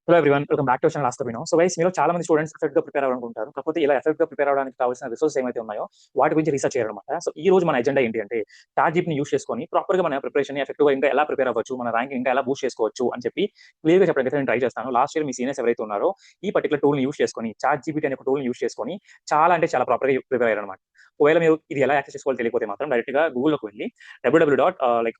Hello everyone, welcome back to channel ask Abhinav. So guys, మీలో చాలా మంది స్టూడెంట్స్ ఎఫెక్ట్ గా ప్రిపేర్ అవ్వాలనుకుంటారు. కాకపోతే ఇలా ఎఫెక్ట్ గా ప్రిపేర్ అవ్వడానికి కావాల్సిన రిసోర్సెస్ ఏమైతే ఉన్నాయో వాటి గురించి రీసెర్చ్ చేయాలన్నమాట. సో ఈ రోజు మన ఎజెండా ఏంటి అంటే చాట్ జీపీటీని యూస్ చేసుకొని ప్రాపర్ గా మన ప్రిపరేషన్ ఎఫెక్టివ్ గా ఇంకా ఎలా ప్రిపేర్ అవ్వచ్చు, మన ర్యాంక్ ఇంకా ఎలా బూస్ట్ చేసుకోవచ్చు అని చెప్పి క్లియర్ గా చెప్పడానికి నేను ట్రై చేస్తాను. లాస్ట్ ఇయర్ మీ సీనియర్స్ ఎవరైతే ఉన్నారో ఈ పర్టికులర్ టూల్ ని యూస్ చేసుకొని, చాట్ జీపీటీ అనే ఒక టూల్ ని యూస్ చేసుకొని చాలా అంటే చాలా ప్రాపర్ గా ప్రిపేర్ అయ్యారన్నమాట. ఒకవేళ మీరు ఇది ఎలా యాక్సెస్ చేసుకోవాలో తెలియకపోతే మాత్రం డైరెక్ట్ గా గూగుల్లోకి వెళ్ళి WW dot like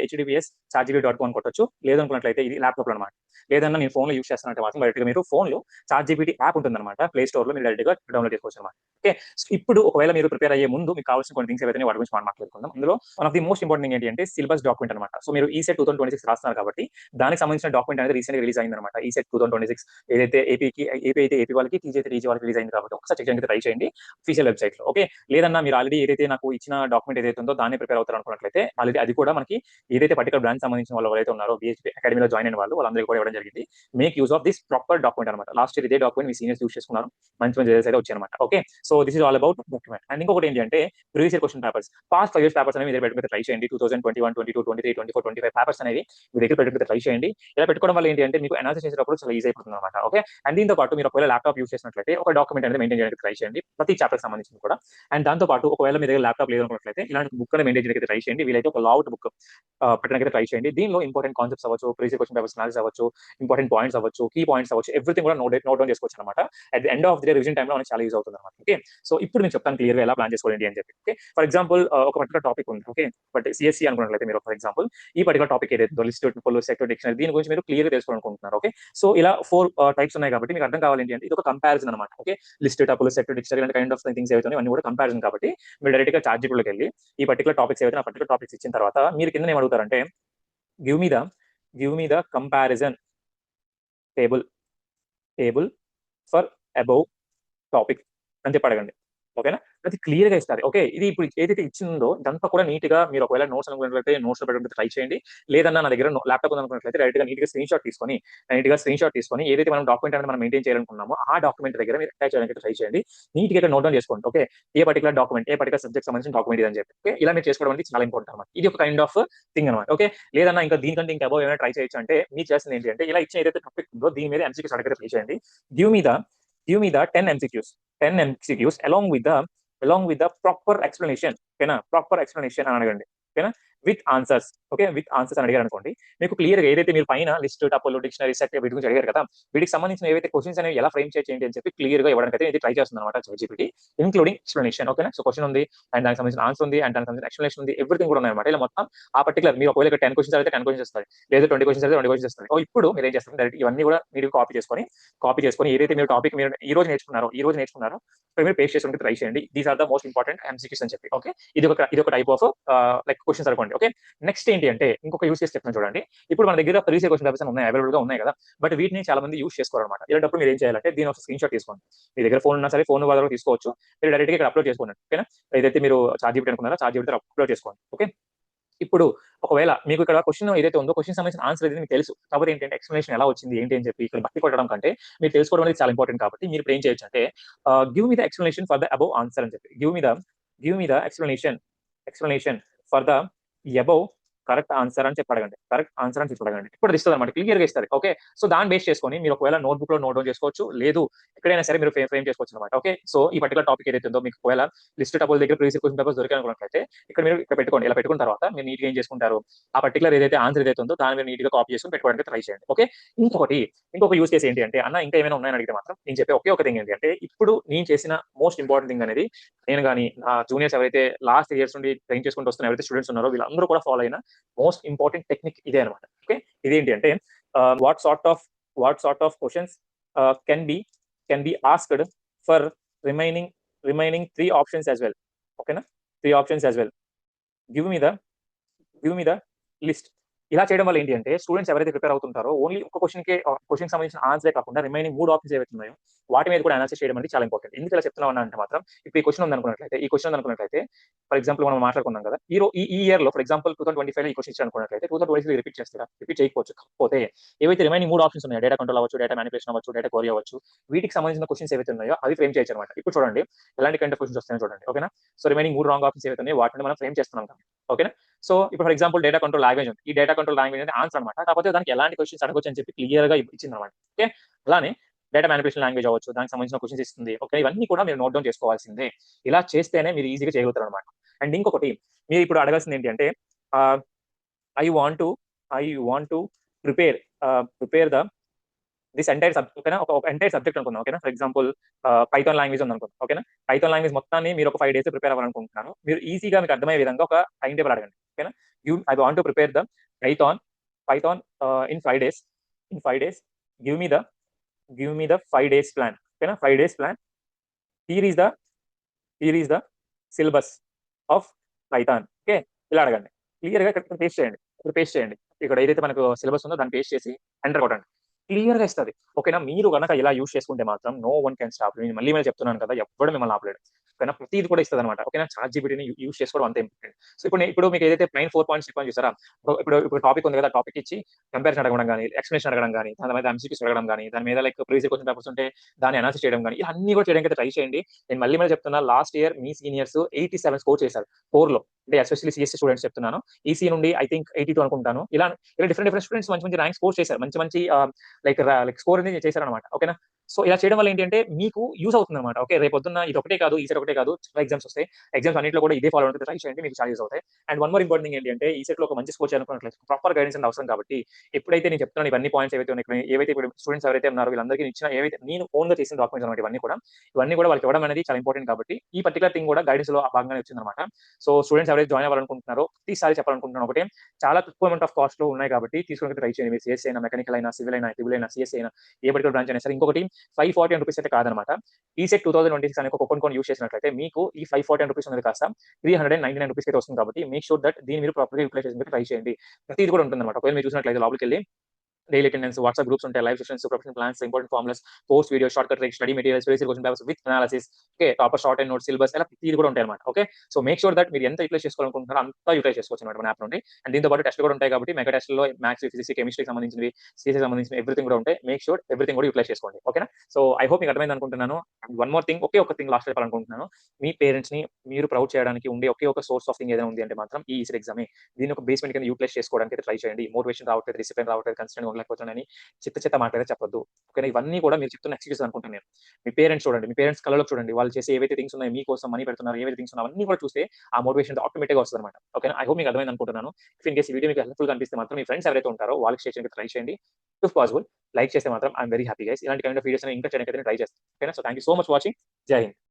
HTTPS chat GPT dot com కొట్టొచ్చు. లేదనుకున్నట్లయితే ఇది ల్యాప్టాప్ లో అనమాట. లేదన్నా నేను ఫోన్ లో యూస్ చేస్తున్నట్టు మాత్రం డైరెక్ట్ గా మీరు ఫోన్ లో చాట్ జీపీటీ యాప్ ఉంటుందన్నమాట. ప్లే స్టోర్ లో మీరు డైరెక్ట్ గా డౌన్లోడ్ చేసుకోవచ్చు అనమాట. ఓకే, సో ఇప్పుడు ఒకవేళ మీరు ప్రిపేర్ అయ్యే ముందు మీకు కావాల్సిన కొన్ని థింగ్స్ ఏవైతే వాటి గురించి మనం మాట్లాడుకుందాం. అందులో one of the most important thing ఏంటి అంటే సిలబస్ డాక్యుమెంట్ అనమాట. సో మీరు ఈ సెట్ 2026 రాస్తున్నారు కాబట్టి దానికి సంబంధించిన డాక్యుమెంట్ అనేది రీసెంట్ రిలీజ్ అయింది అనమాట. ఈ సెట్ 2026 ఏదైతే ఏపీ అయితే ఏపీ వాళ్ళకి, టీజీ అయితే టీజీ వాళ్ళకి రిలీజ్ అయింది కాబట్టి ఒకసారి చెక్ చేయడానికి ట్రై చేయండి అఫీషియల్ వెబ్సైట్ లో. ఓకే, లేదన్నా మీరు ఆల్రెడీ ఏదైతే నాకు ఇచ్చిన డాక్యుమెంట్ ఏదైతే ఉందో దాన్ని ప్రిపేర్ అవుతారు అనుకున్నట్లయితే ఆల్రెడీ అది కూడా మనకి ఏదైతే పర్టికులర్ బ్రాంచ్ సంబంధించిన వాళ్ళు ఎవరైతే ఉన్నారో బీహెచ్పీ అకాడమీలో జాయిన్ అయిన వాళ్ళందరికీ కూడా ఇవ్వడం జరిగింది. Make use of this proper document అనమాట. లాస్ట్ ఇయర్ ఇదే డాక్యుమెంట్ మీ సీనియర్స్ యూస్ చేసుకున్నారు, మంచి మంచి రిజల్ట్స్ అయితే వచ్చాయి అనమాట. Okay, so this is all about document. And ఇంకొకటి ఏంటి అంటే previous year question papers, past 5 years papers అనేవి మీరు పెట్టుకుంటే ట్రై చేయండి. 2021, 22, 23, 24, 25 పేపర్స్ అనేవి మీ దగ్గర పెట్టుకుంటే ట్రై చేయండి. ఇలా పెట్టుకోవడం వల్ల ఏంటి అంటే మీకు అనాలిసిస్ చేసేటప్పుడు చాలా ఈజీ అయిపోతుంది అనమాట. ఓకే, అండ్ దీంతో పాటు మీరు ఒకవేళ ల్యాప్టాప్ యూస్ చేసినట్లయితే ఒక డాక్యుమెంట్ అనేది మెయింటైన్ చేయడానికి ట్రై చేయండి, ప్రతి చాప్టర్ సంబంధించింది కూడా. అండ్ దాంతో పాటు ఒకవేళ మీ దగ్గర ల్యాప్టాప్ లేదనుకున్నట్లయితే ఇలాంటి బుక్ అనేది మెయింటైన్ చేయడానికి ట్రై చేయండి. వీలైతే ఒక లావుట్ బుక్ పెట్టడానికి ట్రై చేయండి. దీనిలో ఇంపార్టెంట్ కాన్సెప్ట్స్ అవ్వచ్చు, ప్రీవియస్ క్వశ్చన్ పేపర్స్ అనాలిసిస్ అవ్వచ్చు, ఇంపార్టెంట్ పాయింట్స్ అవ్వచ్చు, కీ పాయింట్స్ అవ్వచ్చు, ఎవ్రీథింగ్ కూడా నోట్ డౌన్ చేసుకోవచ్చు అనమాట. At the end of the day revision టైంలో మనకి చాలా యూజ్ అవుతుంది అనమాట. ఓకే, సో ఇప్పుడు నేను చెప్తాను క్లియర్ గా ఎలా ప్లాన్ చేసుకోండి అని చెప్పి. ఓకే, ఫర్ ఎగ్జాంపుల్ ఒక పర్టికులర్ టాపిక్ ఉంది. ఓకే, బట్ సిఎస్సి అనుకున్నట్లయితే మీరు ఫర్ ఎగ్జాంపుల్ ఈ పర్టికులర్ టాపిక్ ఏదైతే లిస్ట్, ఫుల్ సెక్టర్, డిక్షనరీ దీని గురించి మీరు క్లియర్ గా తెలుసుకోవాలనుకుంటున్నారు. ఓకే, సో ఇలా 4 టైప్స్ ఉన్నాయి కాబట్టి మీకు అర్థం కావాలి అంటే ఇది ఒక కంపారిజన్ అనమాట. Okay, list, tuple, sector, dictionary ఇలాంటి కైండ్ ఆఫ్ థింగ్స్ ఏవైతే అన్ని కూడా కంపారిజన్ కాబట్టి మీరు డైరెక్ట్ గా చాట్ జీపీటీలోకి వెళ్ళి ఈ పర్టికులర్ టాపిక్స్ ఏవైతే ఆ పర్టికులర్ టాపిక్స్ ఇచ్చిన తర్వాత మీరు కింద ఏం అడుగుతారంటే give me the comparison table for above topic అని చెప్పి అడగండి. ఓకేనా, అది క్లియర్ గా ఇస్తారు. ఓకే, ఇది ఇప్పుడు ఏదైతే ఇచ్చిందో ఇదంతా కూడా నీట్ గా మీరు ఒకవేళ నోట్స్ అనుకున్నట్లయితే నోట్స్ లో పెట్టడానికి ట్రై చేయండి. లేదన్నా నా దగ్గర ల్యాప్టాప్ అనుకున్నట్లయితే డైరెక్ట్ గా నీట్ గా స్క్రీన్ షాట్ తీసుకొని ఏదైతే మనం డాక్యుమెంట్ అనేది మనం మెయింటైన్ చేయాలనుకున్నామో ఆ డాక్యుమెంట్ దగ్గర మీరు అటాచ్ చేయడానికి ట్రై చేయండి. నీట్ గా నోట్ డౌన్ చేసుకోండి. ఓకే, ఏ పర్టికులర్ డాక్యుమెంట్, ఏ పర్టికులర్ సబ్జెక్ట్ సంబంధించిన డాక్యుమెంట్ ఇది అని చెప్పి. ఓకే, ఇలా మీరు చేసుకోవడం అనేది చాలా ఇంపార్టెంట్ అనమాట. ఇది ఒక కైండ్ ఆఫ్ థింగ్ అనమాట. ఓకే, లేదన్నా ఇంకా దీనికంటే ఇంకా అబౌవ్ ఏమైనా ట్రై చేయొచ్చు అంటే మీరు చేస్తుంది ఏంటి అంటే ఇలా ఇచ్చిన ఏదైతే టాపిక్ ఉందో దీని మీద ఎంసీక్యూస్ అడగడం ట్రై చేయండి. Give me the 10 MCQs along with the proper explanation. ఓకేనా, ప్రాపర్ ఎక్స్ప్లెనేషన్ అని అడగండి. ఓకేనా, with answers. Okay, with answers అని అడిగారు అనుకోండి, మీకు క్లియర్ గా ఏదైతే మీరు పైన లిస్ట్, టపుల్, డిక్షనరీ, సెట్ వీటి గురించి అడిగారు కదా, వీటికి సంబంధించిన ఏవైతే క్వశ్చన్స్ అనేవి ఎలా ఫ్రేమ్ చేయండి అని చెప్పి క్లియర్ గా ఇవ్వడానికి అయితే ట్రై చేస్తుంది అనమాట చాట్‌జీపీటీ, ఇంక్లూడింగ్ ఎక్స్ప్లెనేషన్. ఓకేనా, సో క్వశ్చన్ ఉంది అండ్ దానికి సంబంధించిన ఆన్సర్ ఉంది అండ్ దానికి సంబంధించిన ఎక్స్ప్లెనేషన్ ఉంది, ఎవ్రీథింగ్ కూడా ఉన్నాయన్నమాట. ఇలా మొత్తం ఆ పర్టికులర్ మీరు ఒకవేళ 10 క్వశ్చన్స్ అయితే 10 క్వశ్చన్స్ వస్తాయి, లేదా 20 క్వశ్చన్స్ అయితే 20 క్వశ్చన్స్ వస్తాయి. ఇప్పుడు మీరు ఏం చేస్తారు, డైరెక్ట్ ఇవన్నీ కూడా మీరు కాపీ చేసుకొని ఏదైతే మీరు టాపిక్ మీరు ఈ రోజు నేర్చుకున్నారో మీరు పేస్ట్ చేసుకుంటే ట్రై చేయండి. These are the most important MCQs అని చెప్పి. ఓకే, ఇది ఒక టైప్ ఆఫ్ లైక్ క్వశ్చన్స్ అనుకోండి. ఓకే, నెక్స్ట్ ఏంటి అంటే ఇంకొక యూస్ కేసు చెప్తాను చూడండి. ఇప్పుడు మన దగ్గర ప్రీవియస్ క్వశ్చన్ పేపర్స్ ఉన్నాయి, అవైలబుల్ గా ఉన్నాయి కదా, బట్ వీటిని చాలా మంది యూస్ చేసుకోవాలన్నమాట. ఇలాంటప్పుడు మీరు ఏం చేయాలంటే దీని ఒక స్క్రీన్ షాట్ తీసుకోండి. మీ దగ్గర ఫోన్ ఉన్నా సరే ఫోన్ ద్వారా తీసుకోవచ్చు. మీరు డైరెక్ట్ గా ఇక్కడ అప్లోడ్ చేసుకోండి. ఓకేనా, ఏదైతే మీరు చాట్ జీపీటీ అనుకున్నారో చాట్ జీపీటీ అప్లోడ్ చేసుకోండి. ఓకే, ఇప్పుడు ఒకవేళ మీకు ఇక్కడ క్వశ్చన్ ఏదైతే ఉందో క్వశ్చన్ సంబంధించిన ఆన్సర్ ఏదైతే మీకు తెలుసు, కాబట్టి ఏంటంటే ఎక్స్ప్లెనేషన్ ఎలా వచ్చింది ఏంటి అని చెప్పి ఇక్కడ బట్టి కొట్టడం కంటే మీరు తెలుసుకోవడం అనేది చాలా ఇంపార్టెంట్. కాబట్టి మీరు ఇప్పుడు ఏం చేయొచ్చు అంటే give me the explanation for the above answer అని చెప్పి, give me the explanation for the above correct answer అని చెప్పి అడగండి. కరెక్ట్ ఆన్సర్ అని చెప్పి అడగండి. ఇప్పుడు ఇస్తుంది అనమాట, క్లియర్ గా ఇస్తారు. ఓకే, సో దాన్ని బేస్ చేసుకొని మీరు ఒకవేళ నోట్ బుక్ లో నోట్ డౌన్ చేసుకోవచ్చు, లేదు ఎక్కడైనా సరే మీరు ఫ్రేమ్ చేసుకోవచ్చు అనమాట. ఓకే, సో ఈ పర్టికులర్ టాపిక్ ఏదైతే ఉందో మీకు ఒకవేళ లిస్ట్ టబుల్ దగ్గర ప్రీవియస్ క్వశ్చన్ పేపర్స్ దొరికాయి అనుకున్నట్లయితే ఇక్కడ మీరు ఇక్కడ పెట్టుకోండి. ఇలా పెట్టుకున్న తర్వాత మీరు నీట్ గా ఏం చేసుకుంటారు, ఆ పర్టికులర్ ఏదైతే ఆన్సర్ ఏదైతే ఉందో దాన్ని మీరు నీట్ గా కాపీ చేసుకుని పెట్టుకోవడానికి ట్రై చేయండి. ఓకే, ఇంకొక యూస్ కేసు ఏంటి అంటే అన్న ఇంకా ఏమైనా ఉన్నాయని అడిగితే మాత్రం నేను చెప్పే ఒకే ఒక థింగ్ ఏంటి అంటే ఇప్పుడు నేను చేసిన మోస్ట్ ఇంపార్టెంట్ థింగ్ అనేది నేను కానీ నా జూనియర్స్ ఎవరైతే లాస్ట్ ఇయర్స్ నుండి ట్రైన్ చేసుకుంటూ వస్తున్న ఎవరైతే స్టూడెంట్స్ ఉన్నారో వీళ్ళందరూ కూడా ఫాలో అయిన మోస్ట్ ఇంపార్టెంట్ టెక్నిక్ ఇదే అనమాట. ఓకే, ఇదేంటి అంటే what sort of questions can be asked for remaining 3 options as well. ఓకేనా, 3 options as well. Give me the list. ఇలా చేయడం వల్ల ఏంటి అంటే స్టూడెంట్స్ ఎవరైతే ప్రిపేర్ అవుతుంటారో ఓన్లీ ఒక క్వశ్చన్ సంబంధించిన ఆన్సరే కాకుండా రిమైనింగ్ 3 ఆప్షన్స్ ఏవైతే ఉన్నాయో వాటి మీద కూడా అనాలిసిస్ చేయడం అనేది చాలా ఇంపార్టెంట్. ఎందుకు ఇలా చెప్తున్నాను అంటే మాత్రం ఇప్పుడు ఈ క్వెషన్ ఉందనుకున్నట్లయితే ఫర్ ఎగ్జాంపుల్ మనం మాట్లాడుకున్నాం కదా! ఈ ఇయర్‌లో ఫర్ ఎగ్జాంపుల్ 2025లో ఈ క్వెషన్ ఇచ్చారనుకున్నట్లయితే 2023 రిపీట్ చేస్తారా? రిపీట్ చేయకపోవచ్చు. కాకపోతే ఏవైతే రిమైనింగ్ 3 ఆప్షన్స్ ఉన్నాయో డేటా కంట్రోల్ అవ్వచ్చు, డేటా మానిప్యులేషన్ అవ్వచ్చు, డేటా క్వెరీ అవ్వచ్చు. వీటికి సంబంధించిన క్వెషన్స్ ఏవైతే ఉన్నాయో అవి ఫ్రేమ్ చేయొచ్చనమాట. ఇప్పుడు చూడండి ఎలాంటి కైండ్ ఆఫ్ క్వెషన్స్ వస్తాయో చూడండి. ఓకేనా? సో రిమైనింగ్ 3 రాంగ్ ఆప్షన్స్ ఏవైతే ఉన్నాయో వాటిని మనం ఫ్రేమ్ చేస్తున్నాం కాబట్టి. ఓకేనా? సో ఇప్పుడు for example data control language ఉంది. ఈ డేటా కంట్రోల్ లాంగ్వేజ్ అనేది ఆన్సర్ అనమాట. కాకపోతే దానికి ఎలాంటి క్వెషన్స్ అడగొచ్చు అని చెప్పి క్లియర్‌గా ఇచ్చిందనమాట. ఓకే. అలానే డేటా మానిప్యులేషన్ లాంగ్వేజ్ అవ్వచ్చు. దానికి సంబంధించిన క్వెషన్స్ ఇస్తుంది. ఓకే. ఇవన్నీ కూడా మీరు నోట్ డౌన్ చేసుకోవాల్సిందే. ఇలా చేస్తేనే మీరు ఈజీగా చేయగలుగుతారనమాట. అండ్ ఇంకొకటి మీరు ఇప్పుడు అడగాల్సింది ఏంటి అంటే ఆహ్, I want to I want to prepare prepare the this entire ఓకేనా? ఒక ఎంటైర్ సబ్జెక్ట్ అనుకుందాం. ఓకేనా? ఫర్ ఎగ్జాంపుల్ పైథాన్ లాంగ్వేజ్ ఉందనుకుందాం. ఓకేనా? పైథాన్ లాంగ్వేజ్ మొత్తాన్ని మీరు ఒక 5 డేస్ ప్రిపేర్ అవ్వాలనుకుంటున్నారు. మీరు ఈజీగా మీకు అర్థమయ్యే విధంగా ఒక టైమ్ టేబుల్ అడగండి. ఓకేనా? I want to prepare the Python Python in 5 days. In 5 days give me the 5 days plan. ఓకేనా? 5 days plan. Here is the syllabus of Python. Okay. ఇలా అడగండి. క్లియర్‌గా ఇక్కడ పేస్ట్ చేయండి. ఇక్కడ ఏదైతే మనకు సిలబస్ ఉందో దాన్ని పేస్ట్ చేసి ఎంటర్ కొట్టండి. క్లియర్‌గా ఇస్తది. ఓకేనా? మీరు గనక ఇలా యూజ్ చేసుకుంటే మాత్రం no one can stop you. నేను మళ్ళీ చెప్తున్నాను కదా! ఎవ్వడు మిమ్మల్ని ఆపలేడు. ఓకేనా? ప్రతీది కూడా ఇస్తదనమాట. ఓకేనా? చాట్ జీపీటీని యూజ్ చేసుకోవడం అంతే ఇంపార్టెంట్. సో ఇప్పుడు మీకు ఏదైతే ప్లెయిన్ 4 పాయింట్స్ చెప్పాను చూసారా? ఇప్పుడు టాపిక్ ఉంది కదా! టాపిక్ ఇచ్చి కంపారిజన్ అడగడం గాని, ఎక్స్‌ప్లనేషన్ అడగడం గాని, దాని మీద ఎంసీక్యూస్ అడగడం గాని, దాని మీద లైక్ ప్రీవియస్ క్వెషన్ పేపర్స్ ఉంటే దాన్ని అనాలిసిస్ చేయడం గాని, ఇలా అన్నీ కూడా చేయడానికి అయితే ట్రై చేయండి. నేను మళ్ళీ చెప్తున్నా లాస్ట్ ఇయర్ మీ సీనియర్స్ 87 స్కోర్ చేశారు. కోర్‌లో. అంటే ఎస్పెషల్లీ సీఎస్‌సీ స్టూడెంట్స్ చెప్తున్నాను. ఈసీ నుండి ఐ థింక్ 82 అనుకుంటాను. ఇలా డిఫరెంట్ స్టూడెంట్స్ మంచి ర్యాంక్ స్కోర్ చేశారు. మంచి లైక్ స్కోర్ అనేది చేశారనమాట. ఓకేనా? సో ఇలా చేయడం వల్ల ఏంటి అంటే మీకు యూజ్ అవుతుందన్నమాట. ఓకే. రేపొద్దున్న ఇది ఒకటే కాదు, ఈసెట్ ఒకటే కాదు. చాలా ఎగ్జామ్స్ వస్తాయి. ఎగ్జామ్స్ అన్నిట్లో కూడా ఇదే ఫాలో అవ్వడానికి ట్రై చేయండి. మీకు చాలా యూజ్ అవుతాయి. And one more important thing ఏంటి అంటే ఈసెట్‌లో ఒక మంచి స్కోర్ చేయాలనుకున్నట్లయితే ప్రాపర్ గైడెన్స్ అనేది అవసరం కాబట్టి ఎప్పుడైతే నేను చెప్తున్నాను ఇవన్నీ పాయింట్స్ ఏవైతే ఉన్నాయి, ఏవైతే ఇప్పుడు స్టూడెంట్స్ ఎవరైతే ఉన్నారో వీళ్ళందరికీ ఇచ్చిన ఏవైతే నేను ఓన్‌గా చేసిన డాక్యుమెంట్స్ అన్నమాట ఇవన్నీ కూడా వాళ్ళకి ఇవ్వడం అనేది చాలా ఇంపార్టెంట్ కాబట్టి ఈ పర్టిక్యులర్ థింగ్ కూడా గైడెన్స్‌లో భాగంగానే వచ్చిందన్నమాట. సో స్టూడెంట్స్ ఎవరైతే జాయిన్ అవ్వాలనుకుంటున్నారో ప్రతిసారి చెప్పాలనుకుంటున్నాను ఒకటే చాలా తక్కువ అమౌంట్ ఆఫ్ కాస్ట్‌లో ఉన్నాయి కాబట్టి తీసుకోవడానికి ట్రై చేయండి. మీరు సిఎస్‌సి అయినా, మెకానికల్ అయినా, సివిల్ అయినా, ట్రిపుల్ అయినా, సిఎస్‌సి అయినా ఏ పర్టిక్యులర్ బ్రాంచ్ అయినా సరే. ఇంకొకటి 541 అయితే కాదనమాట. ఈసెట్ 2026 అనే ఒక కూపన్ కోడ్ యూజ్ చేసినట్లయితే మీకు ఈ 541 రూపీస్ అనేది కాస్త 399 రూపీస్ అయితే వస్తుంది కాబట్టి మేక్ షూర్ దట్ దీన్ని మీరు ప్రాపర్‌గా యూటిలైజ్ చేసుకుంటే ట్రై చేయండి. ప్రతిది కూడా ఉంటుందన్నమాట. ఒకవేళ మీరు చూసినట్లయితే లోపలికెళ్ళి డైలీ అటెండెన్స్, వాట్సాప్ గ్రూప్స్ ఉంటాయి, live sessions, professional plans, important formulas, course videos, short cut tricks, study materials, previous question papers with analysis, okay, topper short and note syllabus ఇలా ప్రతిది కూడా ఉంటాయన్నమాట. Okay. So make sure that మీరు ఎంత utilise చేసుకోవాలనుకుంటున్నారో అంతా utilise చేసుకోవచ్చు అన్నమాట మన యాప్ నుండి. అండ్ దీంతో పాటు టెస్ట్‌లు కూడా ఉంటాయి కాబట్టి మెగా టెస్ట్‌లో మ్యాథ్స్, ఫిజిక్స్, కెమిస్ట్రీకి సంబంధించినవి, సీఎస్‌కి సంబంధించిన ఎవ్రీథింగ్ కూడా ఉంటాయి. మేక్ షూర్ ఎవ్రీథింగ్ కూడా యూటిలైజ్ చేసుకోండి. ఓకేనా? సో ఐ హోప్ మీకు అర్థమైంది అనుకుంటున్నాను. అండ్ వన్ మోర్ థింగ్ ఒకే ఒక థింగ్ లాస్ట్‌లో చెప్పాలనుకుంటున్నాను. మీ పేరెంట్స్‌ని మీరు ప్రౌడ్ చేయడానికి ఉండే ఒకే ఒక సోర్స్ ఆఫ్ థింగ్ ఏదైనా ఉంది అంటే మాత్రం ఈ ఈసెట్ ఎగ్జామే. దీన్ని ఒక బేస్‌మెంట్ కింద యూటిలైజ్ చేసుకోవడానికి అయితే ట్రై చేయండి. మోటివేషన్ రావట్లేదు, డిసిప్లిన్ రావట్లేదు, కన్సిస్టెంట్‌గా ఉండలేకపోతున్నానని చెత్త మాటలైతే చెప్పొద్దు. ఓకేనా? ఇవన్నీ కూడా మీరు చెప్తున్న ఎక్స్‌క్యూజెస్ అనుకుంటాను నేను. మీ పేరెంట్స్ చూడండి. మీ పేరెంట్స్ కళ్ళలోకి చూడండి. వాళ్ళు చేసే ఏవైతే థింగ్స్ ఉన్నాయో మీకోసం మనీ పెడుతున్నారు, ఏవైతే థింగ్స్ ఉన్నాయో అవన్నీ కూడా చూస్తే ఆ మోటివేషన్ ఆటోమేటిక్‌గా వస్తదన్నమాట. ఓకేనా? ఐ హోప్ మీకు అర్థమైంది అనుకుంటున్నాను. ఇఫ్ ఇన్ కేస్ ఈ వీడియో మీకు హెల్ప్‌ఫుల్‌గా అనిపిస్తే మాత్రం మీ ఫ్రెండ్స్ ఎవరైతే ఉంటారో వాళ్ళకి షేర్ చేయడానికి ట్రై చేయండి. ఇఫ్ పాసిబుల్ లైక్ చేస్తే మాత్రం I am very happy guys. ఇలాంటి కైండ్ ఆఫ్ వీడియోస్ ఇంకా చేయడానికి అయితే నేను ట్రై చేస్తాను. ఓకేనా? So thank you so much watching. జై హింద్.